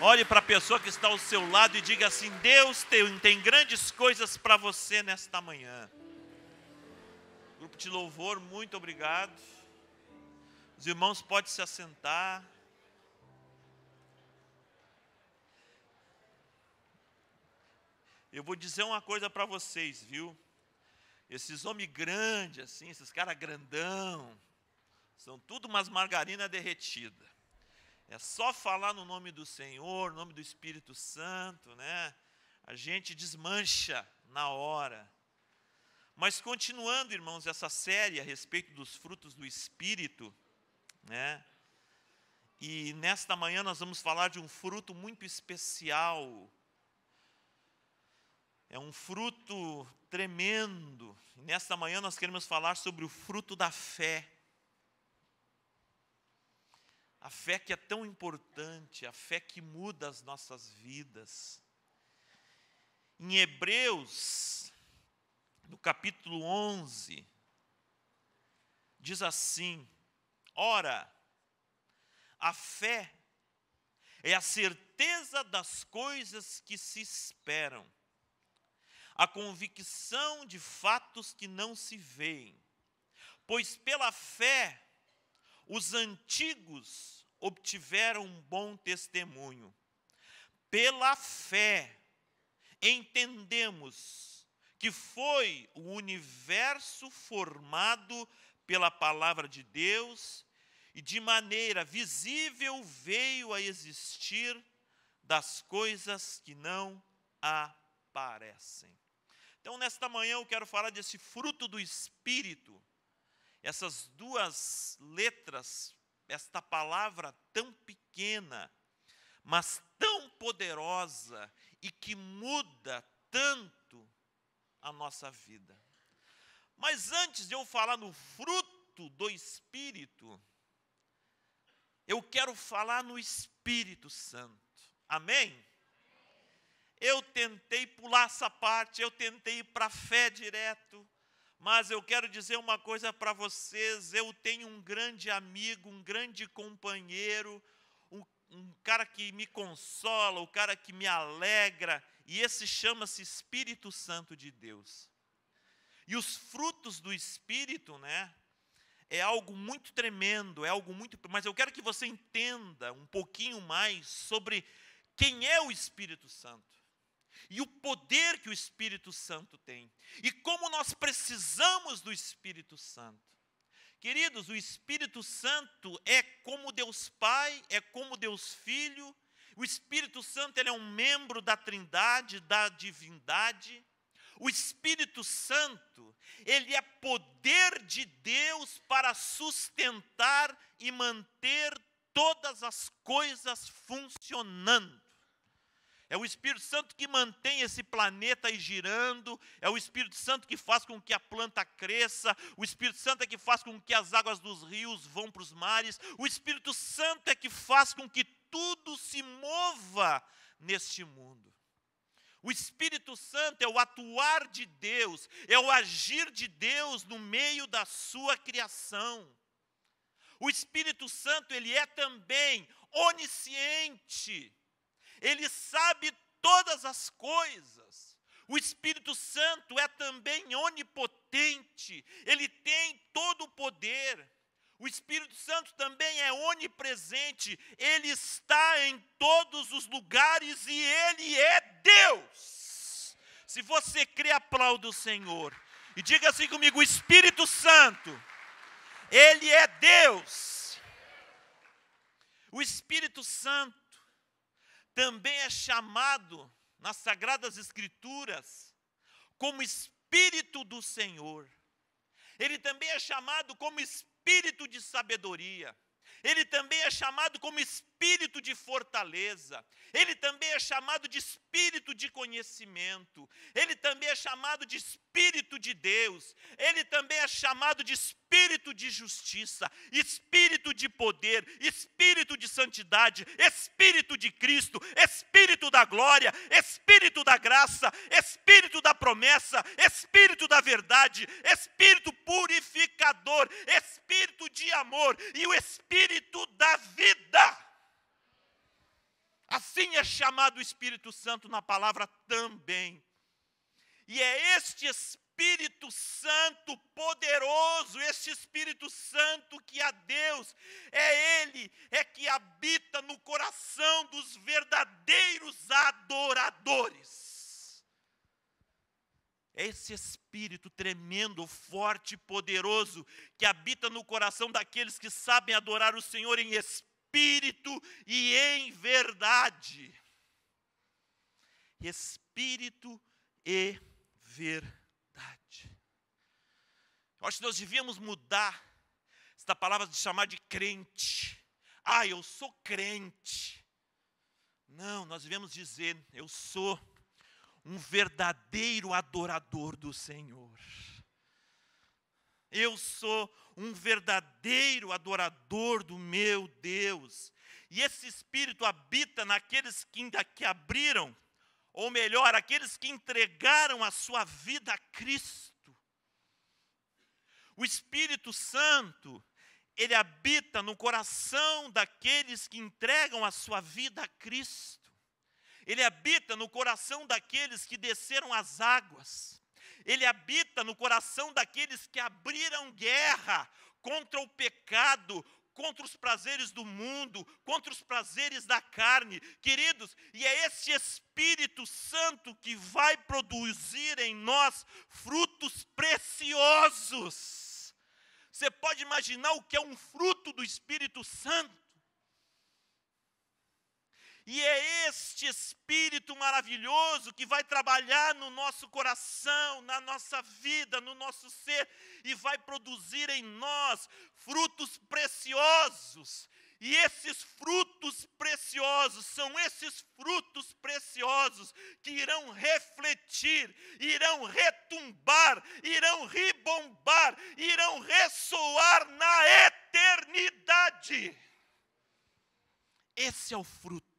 Olhe para a pessoa que está ao seu lado e diga assim: Deus tem grandes coisas para você nesta manhã. Grupo de louvor, muito obrigado. Os irmãos podem se assentar. Eu vou dizer uma coisa para vocês, viu? Esses homens grandes assim, esses caras grandão, são tudo umas margarinas derretidas. É só falar no nome do Senhor, no nome do Espírito Santo, né? A gente desmancha na hora. Mas continuando, irmãos, essa série a respeito dos frutos do Espírito, né? E nesta manhã nós vamos falar de um fruto muito especial. É um fruto tremendo. E nesta manhã nós queremos falar sobre o fruto da fé. A fé que é tão importante, a fé que muda as nossas vidas. Em Hebreus, no capítulo 11, diz assim: ora, a fé é a certeza das coisas que se esperam, a convicção de fatos que não se veem, pois pela fé os antigos obtiveram um bom testemunho. Pela fé entendemos que foi o universo formado pela palavra de Deus e de maneira visível veio a existir das coisas que não aparecem. Então, nesta manhã eu quero falar desse fruto do Espírito. Essas duas letras, esta palavra tão pequena, mas tão poderosa e que muda tanto a nossa vida. Mas antes de eu falar no fruto do Espírito, eu quero falar no Espírito Santo. Amém? Eu tentei pular essa parte, eu tentei ir para a fé direto. Mas eu quero dizer uma coisa para vocês: eu tenho um grande amigo, um grande companheiro, um cara que me consola, um cara que me alegra, e esse chama-se Espírito Santo de Deus. E os frutos do Espírito, né, é algo muito tremendo, é algo muito... Mas eu quero que você entenda um pouquinho mais sobre quem é o Espírito Santo. E o poder que o Espírito Santo tem. E como nós precisamos do Espírito Santo. Queridos, o Espírito Santo é como Deus Pai, é como Deus Filho. O Espírito Santo ele é um membro da Trindade, da divindade. O Espírito Santo, ele é poder de Deus para sustentar e manter todas as coisas funcionando. É o Espírito Santo que mantém esse planeta aí girando, é o Espírito Santo que faz com que a planta cresça, o Espírito Santo é que faz com que as águas dos rios vão para os mares, o Espírito Santo é que faz com que tudo se mova neste mundo. O Espírito Santo é o atuar de Deus, é o agir de Deus no meio da sua criação. O Espírito Santo, ele é também onisciente. Ele sabe todas as coisas. O Espírito Santo é também onipotente. Ele tem todo o poder. O Espírito Santo também é onipresente. Ele está em todos os lugares e Ele é Deus. Se você crê, aplauda o Senhor. E diga assim comigo: o Espírito Santo, Ele é Deus. O Espírito Santo também é chamado nas Sagradas Escrituras como Espírito do Senhor. Ele também é chamado como Espírito de sabedoria. Ele também é chamado como Espírito de fortaleza. Ele também é chamado de Espírito de conhecimento. Ele também é chamado de Espírito de Deus. Ele também é chamado de Espírito de justiça, Espírito de poder, Espírito de santidade, Espírito de Cristo, Espírito da glória, Espírito da graça, Espírito da promessa, Espírito da verdade, Espírito purificador, Espírito de amor e o Espírito da vida. Assim é chamado o Espírito Santo na palavra também. E é este Espírito Santo poderoso, este Espírito Santo que a Deus, Ele que habita no coração dos verdadeiros adoradores. É esse Espírito tremendo, forte e poderoso que habita no coração daqueles que sabem adorar o Senhor em espírito e em verdade. Espírito e verdade. Eu acho que nós devíamos mudar esta palavra de chamar de crente. Eu sou crente. Não, nós devemos dizer, eu sou um verdadeiro adorador do Senhor. Eu sou um verdadeiro adorador do meu Deus. E esse Espírito habita naqueles que abriram, ou melhor, aqueles que entregaram a sua vida a Cristo. O Espírito Santo, ele habita no coração daqueles que entregam a sua vida a Cristo. Ele habita no coração daqueles que desceram as águas. Ele habita no coração daqueles que abriram guerra contra o pecado, contra os prazeres do mundo, contra os prazeres da carne. Queridos, e é esse Espírito Santo que vai produzir em nós frutos preciosos. Você pode imaginar o que é um fruto do Espírito Santo? E é este Espírito maravilhoso que vai trabalhar no nosso coração, na nossa vida, no nosso ser, e vai produzir em nós frutos preciosos. E esses frutos preciosos são esses frutos preciosos que irão refletir, irão retumbar, irão ribombar, irão ressoar na eternidade. Esse é o fruto.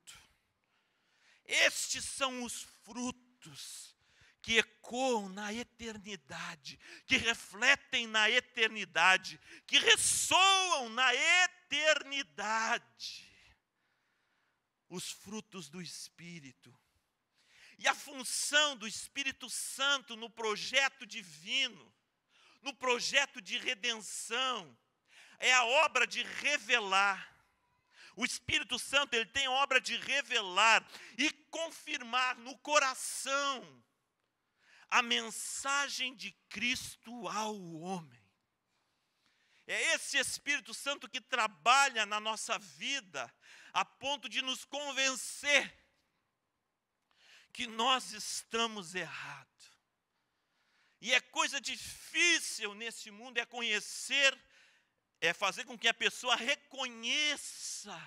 Estes são os frutos que ecoam na eternidade, que refletem na eternidade, que ressoam na eternidade. Os frutos do Espírito. E a função do Espírito Santo no projeto divino, no projeto de redenção, é a obra de revelar. O Espírito Santo, ele tem a obra de revelar e confirmar no coração a mensagem de Cristo ao homem. É esse Espírito Santo que trabalha na nossa vida a ponto de nos convencer que nós estamos errados. E é coisa difícil nesse mundo fazer com que a pessoa reconheça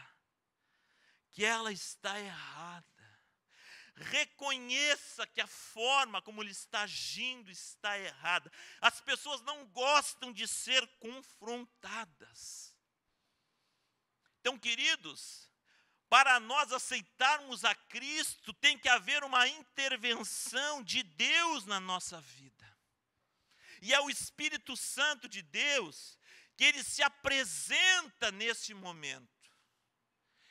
que ela está errada. Reconheça que a forma como ele está agindo está errada. As pessoas não gostam de ser confrontadas. Então, queridos, para nós aceitarmos a Cristo, tem que haver uma intervenção de Deus na nossa vida. E é o Espírito Santo de Deus que ele se apresenta nesse momento.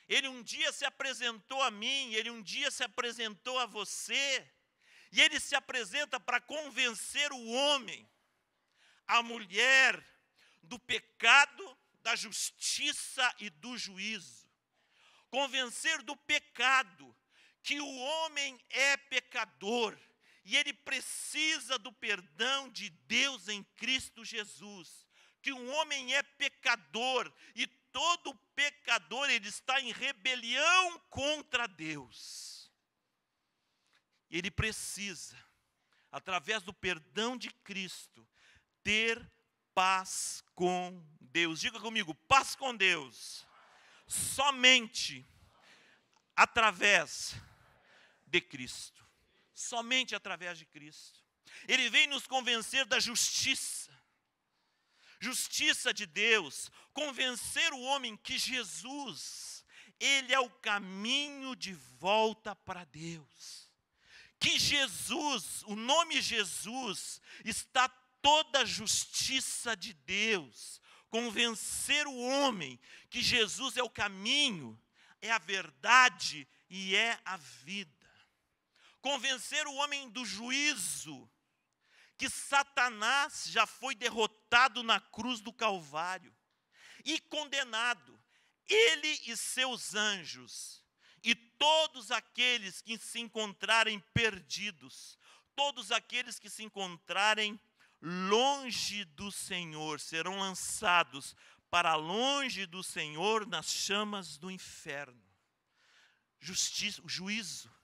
Ele um dia se apresentou a mim, ele um dia se apresentou a você, e ele se apresenta para convencer o homem, a mulher, do pecado, da justiça e do juízo. Convencer do pecado, que o homem é pecador, e ele precisa do perdão de Deus em Cristo Jesus. Que um homem é pecador, e todo pecador ele está em rebelião contra Deus. Ele precisa, através do perdão de Cristo, ter paz com Deus. Diga comigo, paz com Deus. Somente através de Cristo. Somente através de Cristo. Ele vem nos convencer da justiça de Deus, convencer o homem que Jesus, ele é o caminho de volta para Deus. Que Jesus, o nome Jesus, está toda a justiça de Deus. Convencer o homem que Jesus é o caminho, é a verdade e é a vida. Convencer o homem do juízo, que Satanás já foi derrotado na cruz do Calvário e condenado, ele e seus anjos, e todos aqueles que se encontrarem perdidos, todos aqueles que se encontrarem longe do Senhor, serão lançados para longe do Senhor nas chamas do inferno. Justiça, juízo.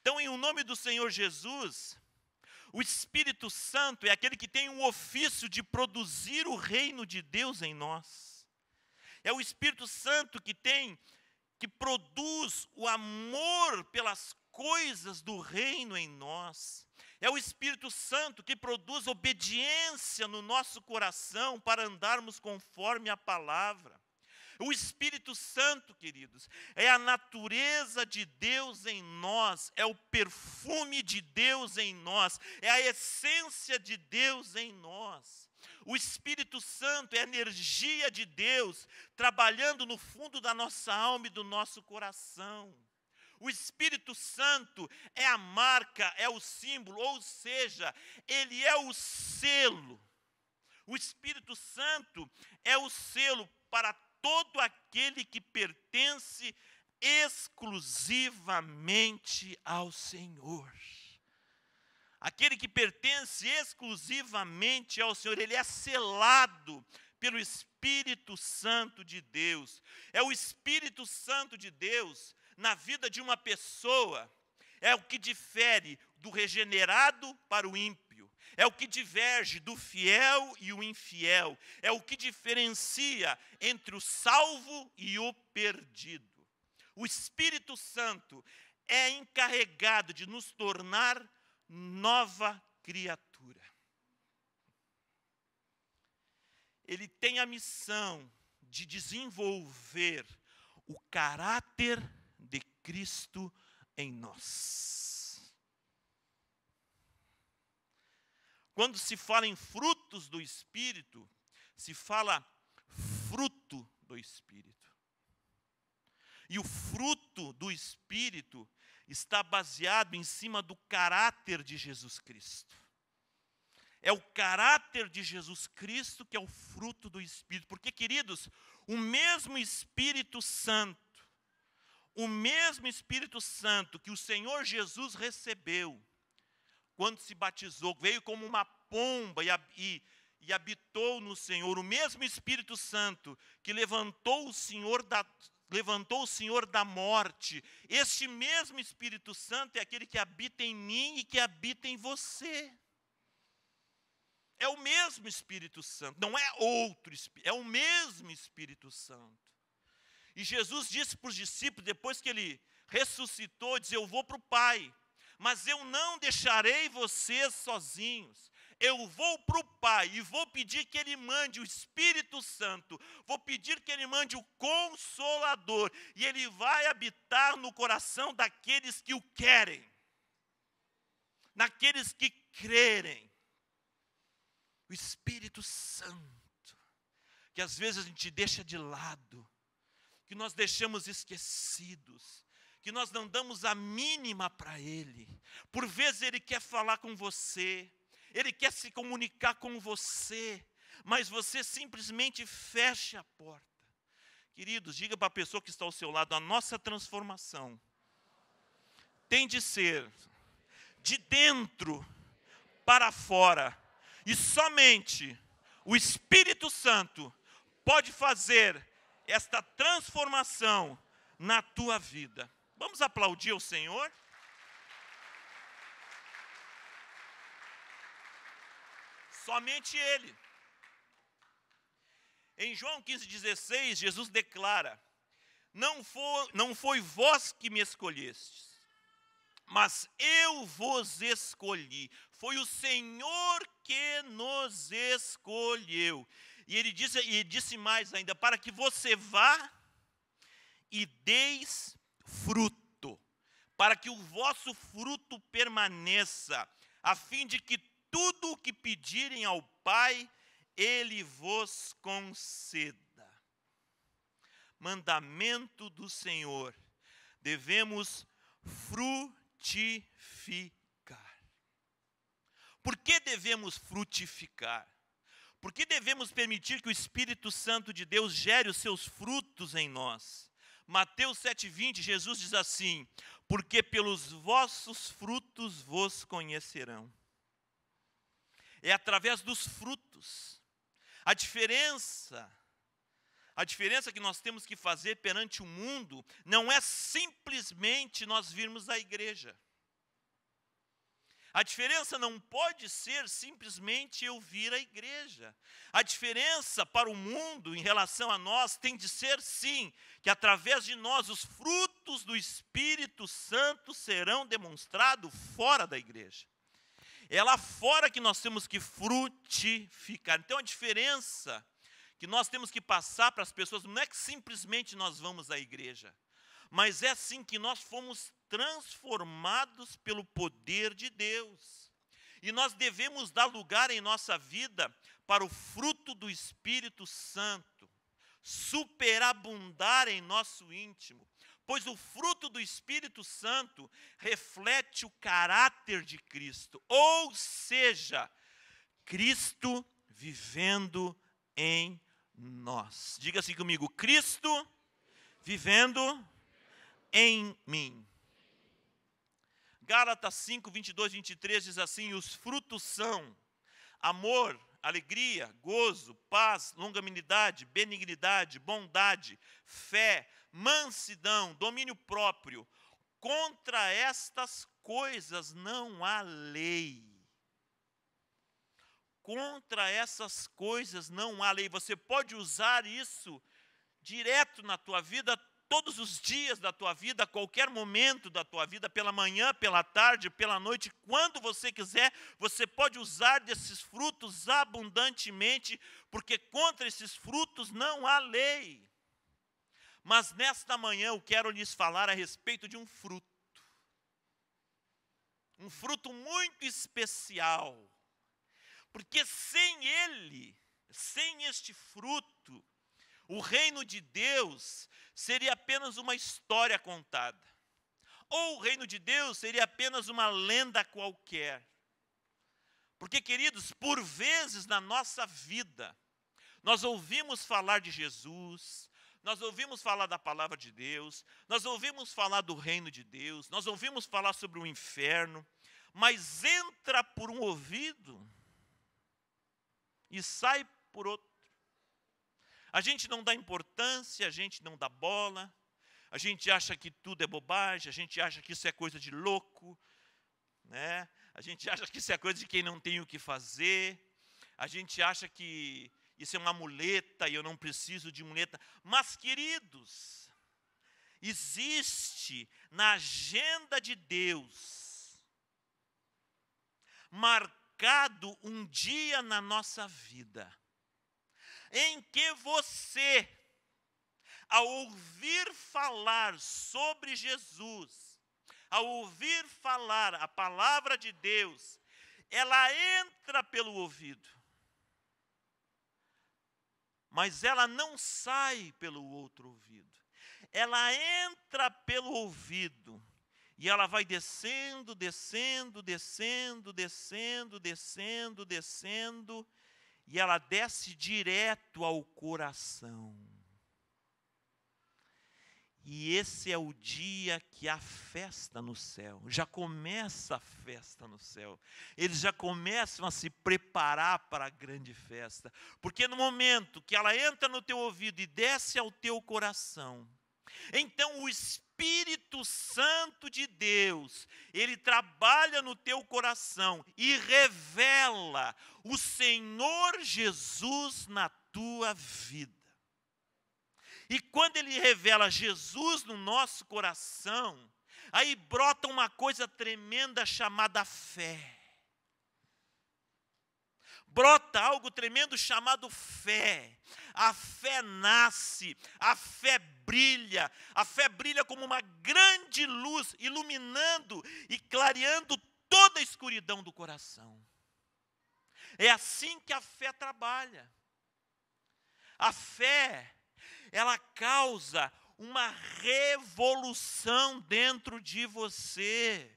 Então, em nome do Senhor Jesus, o Espírito Santo é aquele que tem um ofício de produzir o reino de Deus em nós. É o Espírito Santo que produz o amor pelas coisas do reino em nós. É o Espírito Santo que produz obediência no nosso coração para andarmos conforme a palavra. O Espírito Santo, queridos, é a natureza de Deus em nós, é o perfume de Deus em nós, é a essência de Deus em nós. O Espírito Santo é a energia de Deus trabalhando no fundo da nossa alma e do nosso coração. O Espírito Santo é a marca, é o símbolo, ou seja, ele é o selo. O Espírito Santo é o selo para todo aquele que pertence exclusivamente ao Senhor. Aquele que pertence exclusivamente ao Senhor, ele é selado pelo Espírito Santo de Deus. É o Espírito Santo de Deus na vida de uma pessoa, é o que difere do regenerado para o ímpio, é o que diverge do fiel e o infiel, é o que diferencia entre o salvo e o perdido. O Espírito Santo é encarregado de nos tornar nova criatura. Ele tem a missão de desenvolver o caráter de Cristo em nós. Quando se fala em frutos do Espírito, se fala fruto do Espírito. E o fruto do Espírito está baseado em cima do caráter de Jesus Cristo. É o caráter de Jesus Cristo que é o fruto do Espírito. Porque, queridos, o mesmo Espírito Santo que o Senhor Jesus recebeu quando se batizou, veio como uma pomba e habitou no Senhor, o mesmo Espírito Santo que levantou o Senhor da morte, este mesmo Espírito Santo é aquele que habita em mim e que habita em você. É o mesmo Espírito Santo, não é outro Espírito, é o mesmo Espírito Santo. E Jesus disse para os discípulos, depois que ele ressuscitou, diz: eu vou para o Pai, mas eu não deixarei vocês sozinhos. Eu vou para o Pai e vou pedir que Ele mande o Espírito Santo, vou pedir que Ele mande o Consolador, e Ele vai habitar no coração daqueles que o querem, naqueles que crerem. O Espírito Santo, que às vezes a gente deixa de lado, que nós deixamos esquecidos, que nós não damos a mínima para Ele. Por vezes Ele quer falar com você, Ele quer se comunicar com você, mas você simplesmente fecha a porta. Queridos, diga para a pessoa que está ao seu lado, a nossa transformação tem de ser de dentro para fora. E somente o Espírito Santo pode fazer esta transformação na tua vida. Vamos aplaudir o Senhor? Somente Ele. Em João 15,16, Jesus declara: não foi vós que me escolhestes, mas eu vos escolhi. Foi o Senhor que nos escolheu. E Ele disse mais ainda, para que você vá e deis fruto, para que o vosso fruto permaneça, a fim de que tudo o que pedirem ao Pai, Ele vos conceda. Mandamento do Senhor: devemos frutificar. Por que devemos frutificar? Por que devemos permitir que o Espírito Santo de Deus gere os seus frutos em nós? Mateus 7,20, Jesus diz assim: porque pelos vossos frutos vos conhecerão. É através dos frutos. A diferença que nós temos que fazer perante o mundo não é simplesmente nós virmos à igreja. A diferença não pode ser simplesmente eu vir à igreja. A diferença para o mundo em relação a nós tem de ser, sim, que através de nós os frutos do Espírito Santo serão demonstrados fora da igreja. É lá fora que nós temos que frutificar. Então a diferença que nós temos que passar para as pessoas não é que simplesmente nós vamos à igreja, mas é sim que nós fomos transformados pelo poder de Deus. E nós devemos dar lugar em nossa vida para o fruto do Espírito Santo superabundar em nosso íntimo, pois o fruto do Espírito Santo reflete o caráter de Cristo, ou seja, Cristo vivendo em nós. Diga assim comigo: Cristo vivendo em mim. Gálatas 5, 22, 23 diz assim: os frutos são amor, alegria, gozo, paz, longanimidade, benignidade, bondade, fé, mansidão, domínio próprio. Contra estas coisas não há lei. Contra essas coisas não há lei. Você pode usar isso direto na tua vida, todos os dias da tua vida, a qualquer momento da tua vida, pela manhã, pela tarde, pela noite, quando você quiser, você pode usar desses frutos abundantemente, porque contra esses frutos não há lei. Mas nesta manhã eu quero lhes falar a respeito de um fruto muito especial, porque sem ele, sem este fruto, o reino de Deus seria apenas uma história contada. Ou o reino de Deus seria apenas uma lenda qualquer. Porque, queridos, por vezes na nossa vida, nós ouvimos falar de Jesus, nós ouvimos falar da palavra de Deus, nós ouvimos falar do reino de Deus, nós ouvimos falar sobre o inferno, mas entra por um ouvido e sai por outro. A gente não dá importância, a gente não dá bola, a gente acha que tudo é bobagem, a gente acha que isso é coisa de louco, né? A gente acha que isso é coisa de quem não tem o que fazer, a gente acha que isso é uma muleta e eu não preciso de muleta. Mas, queridos, existe na agenda de Deus, marcado um dia na nossa vida, em que você, ao ouvir falar sobre Jesus, ao ouvir falar a palavra de Deus, ela entra pelo ouvido, mas ela não sai pelo outro ouvido. Ela entra pelo ouvido e ela vai descendo, descendo, descendo, descendo, descendo, descendo, e ela desce direto ao coração. E esse é o dia que há festa no céu. Já começa a festa no céu. Eles já começam a se preparar para a grande festa. Porque no momento que ela entra no teu ouvido e desce ao teu coração, então o Espírito Santo de Deus, ele trabalha no teu coração e revela o Senhor Jesus na tua vida. E quando ele revela Jesus no nosso coração, aí brota uma coisa tremenda chamada fé. Brota algo tremendo chamado fé. A fé nasce, a fé brilha como uma grande luz, iluminando e clareando toda a escuridão do coração. É assim que a fé trabalha. A fé, ela causa uma revolução dentro de você.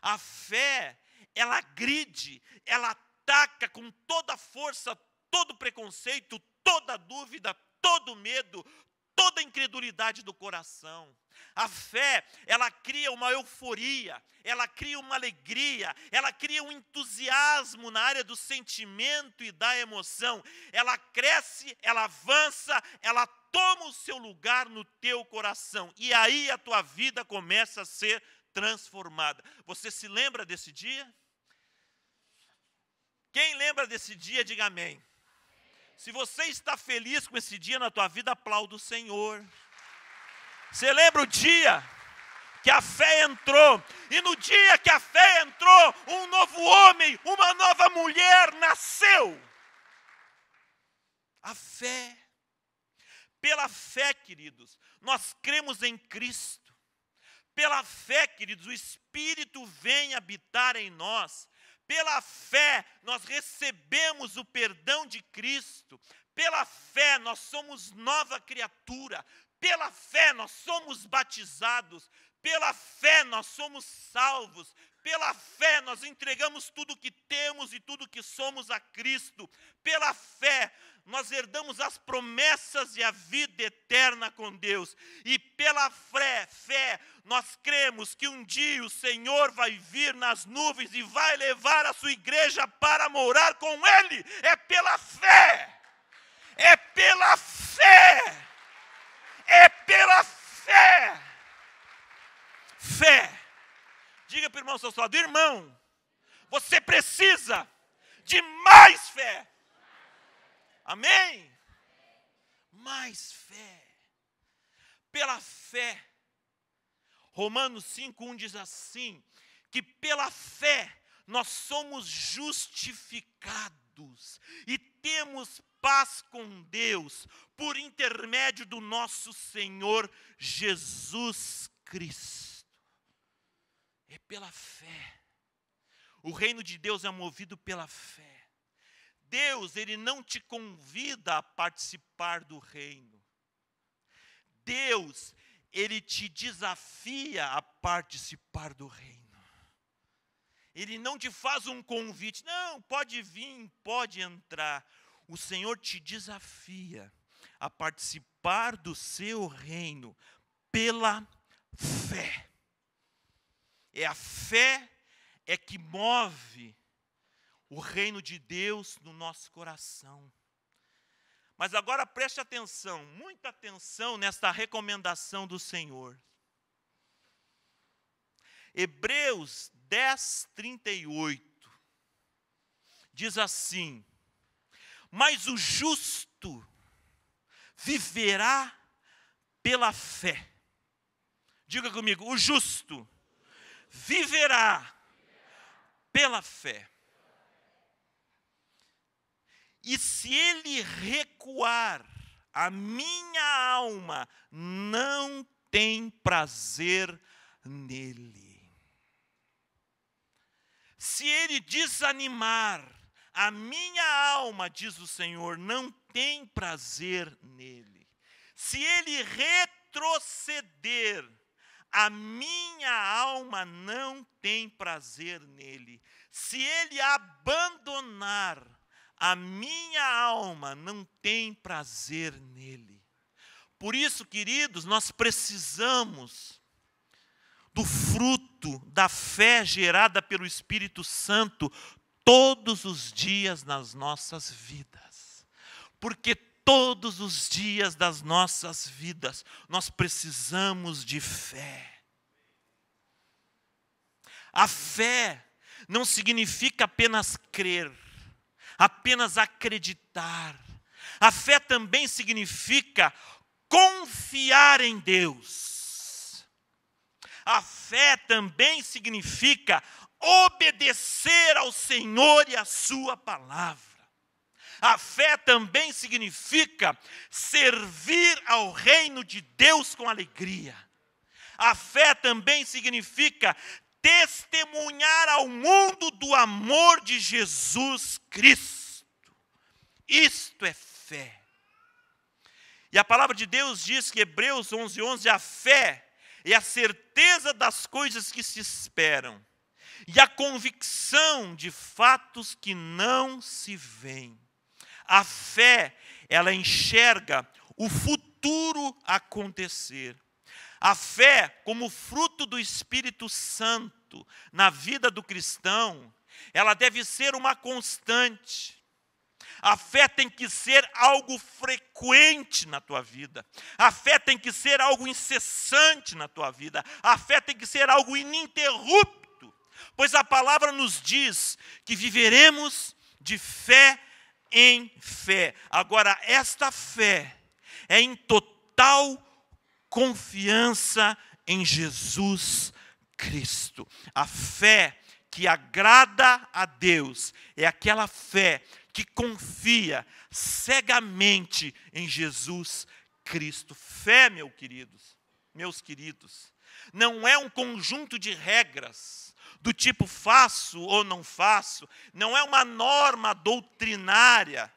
A fé, ela agride, ela ataca com toda a força, todo preconceito, toda dúvida, todo medo, toda incredulidade do coração. A fé, ela cria uma euforia, ela cria uma alegria, ela cria um entusiasmo na área do sentimento e da emoção. Ela cresce, ela avança, ela toma o seu lugar no teu coração. E aí a tua vida começa a ser transformada. Você se lembra desse dia? Quem lembra desse dia, diga amém. Se você está feliz com esse dia na tua vida, aplauda o Senhor. Você lembra o dia que a fé entrou? E no dia que a fé entrou, um novo homem, uma nova mulher nasceu. A fé. Pela fé, queridos, nós cremos em Cristo. Pela fé, queridos, o Espírito vem habitar em nós. Pela fé, nós recebemos o perdão de Cristo. Pela fé, nós somos nova criatura. Pela fé, nós somos batizados. Pela fé, nós somos salvos. Pela fé, nós entregamos tudo o que temos e tudo o que somos a Cristo. Pela fé, nós herdamos as promessas e a vida eterna com Deus. E pela fé, nós cremos que um dia o Senhor vai vir nas nuvens e vai levar a sua igreja para morar com Ele. É pela fé. É pela fé. É pela fé. Fé. Diga para o irmão ao seu lado: irmão, você precisa de mais fé. Amém? Mais fé. Pela fé. Romanos 5:1 diz assim, que pela fé nós somos justificados e temos paz com Deus por intermédio do nosso Senhor Jesus Cristo. É pela fé. O reino de Deus é movido pela fé. Deus, Ele não te convida a participar do reino. Deus, Ele te desafia a participar do reino. Ele não te faz um convite, não, pode vir, pode entrar. O Senhor te desafia a participar do seu reino pela fé. É a fé que move o reino de Deus no nosso coração. Mas agora preste atenção, muita atenção nesta recomendação do Senhor. Hebreus 10:38 diz assim: mas o justo viverá pela fé. Diga comigo, o justo viverá pela fé. E se ele recuar, a minha alma não tem prazer nele. Se ele desanimar, a minha alma, diz o Senhor, não tem prazer nele. Se ele retroceder, a minha alma não tem prazer nele. Se ele abandonar, a minha alma não tem prazer nele. Por isso, queridos, nós precisamos do fruto da fé gerada pelo Espírito Santo todos os dias nas nossas vidas. Porque todos os dias das nossas vidas nós precisamos de fé. A fé não significa apenas crer, apenas acreditar. A fé também significa confiar em Deus. A fé também significa obedecer ao Senhor e à sua palavra. A fé também significa servir ao reino de Deus com alegria. A fé também significa testemunhar ao mundo do amor de Jesus Cristo. Isto é fé. E a palavra de Deus diz que Hebreus 11:11, a fé é a certeza das coisas que se esperam e a convicção de fatos que não se veem. A fé, ela enxerga o futuro acontecer. A fé, como fruto do Espírito Santo na vida do cristão, ela deve ser uma constante. A fé tem que ser algo frequente na tua vida. A fé tem que ser algo incessante na tua vida. A fé tem que ser algo ininterrupto. Pois a palavra nos diz que viveremos de fé em fé. Agora, esta fé é em total confiança em Jesus Cristo. A fé que agrada a Deus é aquela fé que confia cegamente em Jesus Cristo. Fé, meus queridos, não é um conjunto de regras do tipo faço ou não faço, não é uma norma doutrinária,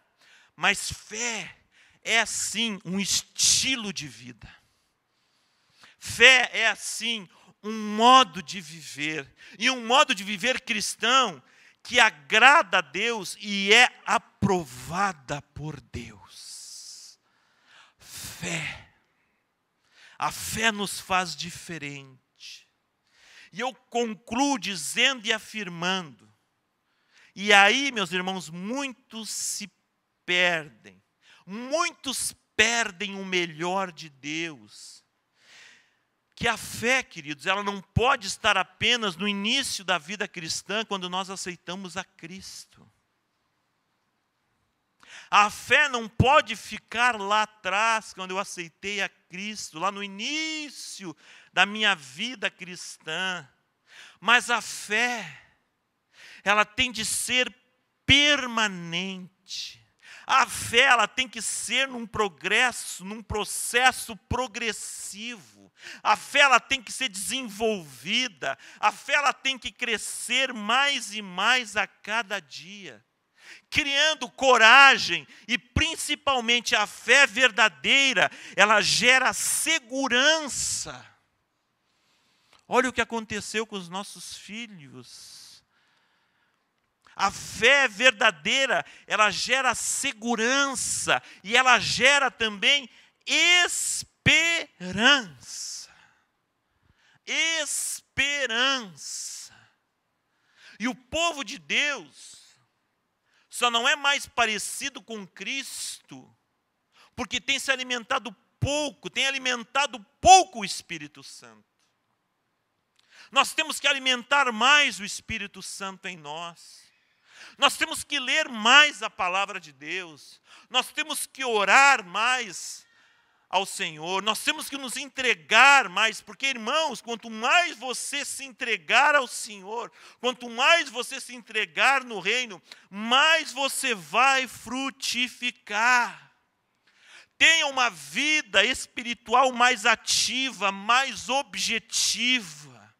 mas fé é sim um estilo de vida. Fé é assim um modo de viver, e um modo de viver cristão que agrada a Deus e é aprovada por Deus. Fé. A fé nos faz diferente. E eu concluo dizendo e afirmando, e aí, meus irmãos, muitos se perdem. Muitos perdem o melhor de Deus. Que a fé, queridos, ela não pode estar apenas no início da vida cristã, quando nós aceitamos a Cristo. A fé não pode ficar lá atrás, quando eu aceitei a Cristo, lá no início da minha vida cristã. Mas a fé, ela tem de ser permanente. A fé, ela tem que ser num progresso, num processo progressivo. A fé, ela tem que ser desenvolvida. A fé, ela tem que crescer mais e mais a cada dia, criando coragem, e principalmente a fé verdadeira, ela gera segurança. Olha o que aconteceu com os nossos filhos. A fé verdadeira, ela gera segurança e ela gera também esperança. Esperança. E o povo de Deus só não é mais parecido com Cristo porque tem se alimentado pouco, tem alimentado pouco o Espírito Santo. Nós temos que alimentar mais o Espírito Santo em nós. Nós temos que ler mais a palavra de Deus. Nós temos que orar mais ao Senhor. Nós temos que nos entregar mais, porque, irmãos, quanto mais você se entregar ao Senhor, quanto mais você se entregar no reino, mais você vai frutificar. Tenha uma vida espiritual mais ativa, mais objetiva.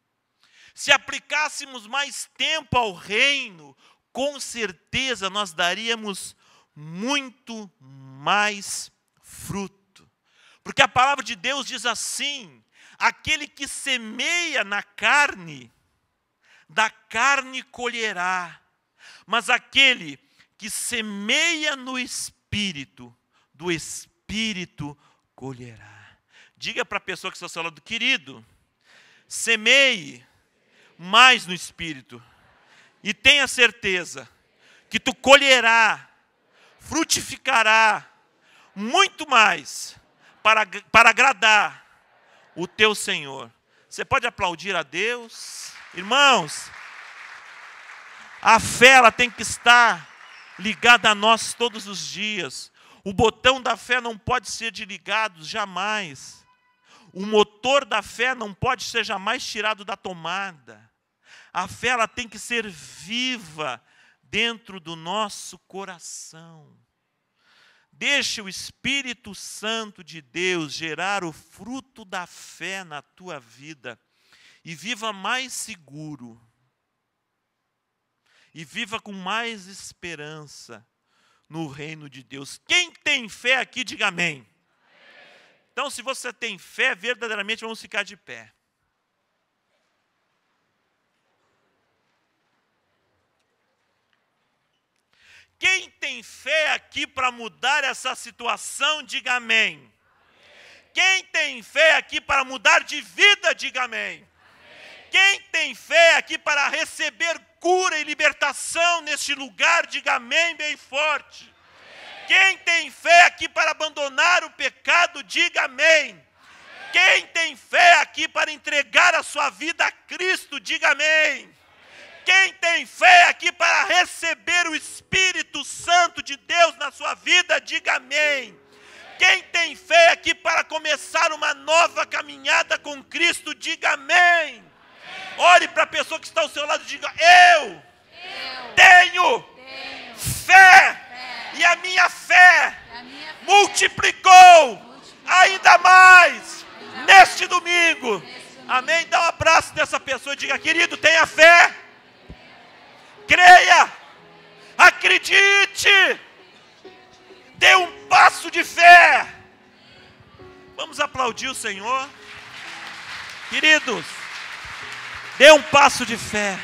Se aplicássemos mais tempo ao reino, com certeza nós daríamos muito mais fruto. Porque a palavra de Deus diz assim: aquele que semeia na carne, da carne colherá. Mas aquele que semeia no Espírito, do Espírito colherá. Diga para a pessoa que está ao seu lado: querido, semeie mais no Espírito. E tenha certeza que tu colherá, frutificará muito mais para agradar o teu Senhor. Você pode aplaudir a Deus? Irmãos, a fé, ela tem que estar ligada a nós todos os dias. O botão da fé não pode ser desligado jamais. O motor da fé não pode ser jamais tirado da tomada. A fé, ela tem que ser viva dentro do nosso coração. Deixa o Espírito Santo de Deus gerar o fruto da fé na tua vida e viva mais seguro. E viva com mais esperança no reino de Deus. Quem tem fé aqui, diga amém. Então, se você tem fé, verdadeiramente vamos ficar de pé. Quem tem fé aqui para mudar essa situação, diga amém. Quem tem fé aqui para mudar de vida, diga amém. Quem tem fé aqui para receber cura e libertação neste lugar, diga amém bem forte. Quem tem fé aqui para abandonar o pecado, diga amém. Quem tem fé aqui para entregar a sua vida a Cristo, diga amém. Quem tem fé aqui para receber o Espírito Santo de Deus na sua vida, diga amém. Quem tem fé aqui para começar uma nova caminhada com Cristo, diga amém. Olhe para a pessoa que está ao seu lado e diga, eu tenho fé. E a minha fé multiplicou ainda mais neste domingo. Amém? Dá um abraço nessa pessoa e diga, querido, tenha fé. Creia, acredite, dê um passo de fé. Vamos aplaudir o Senhor. Queridos, dê um passo de fé.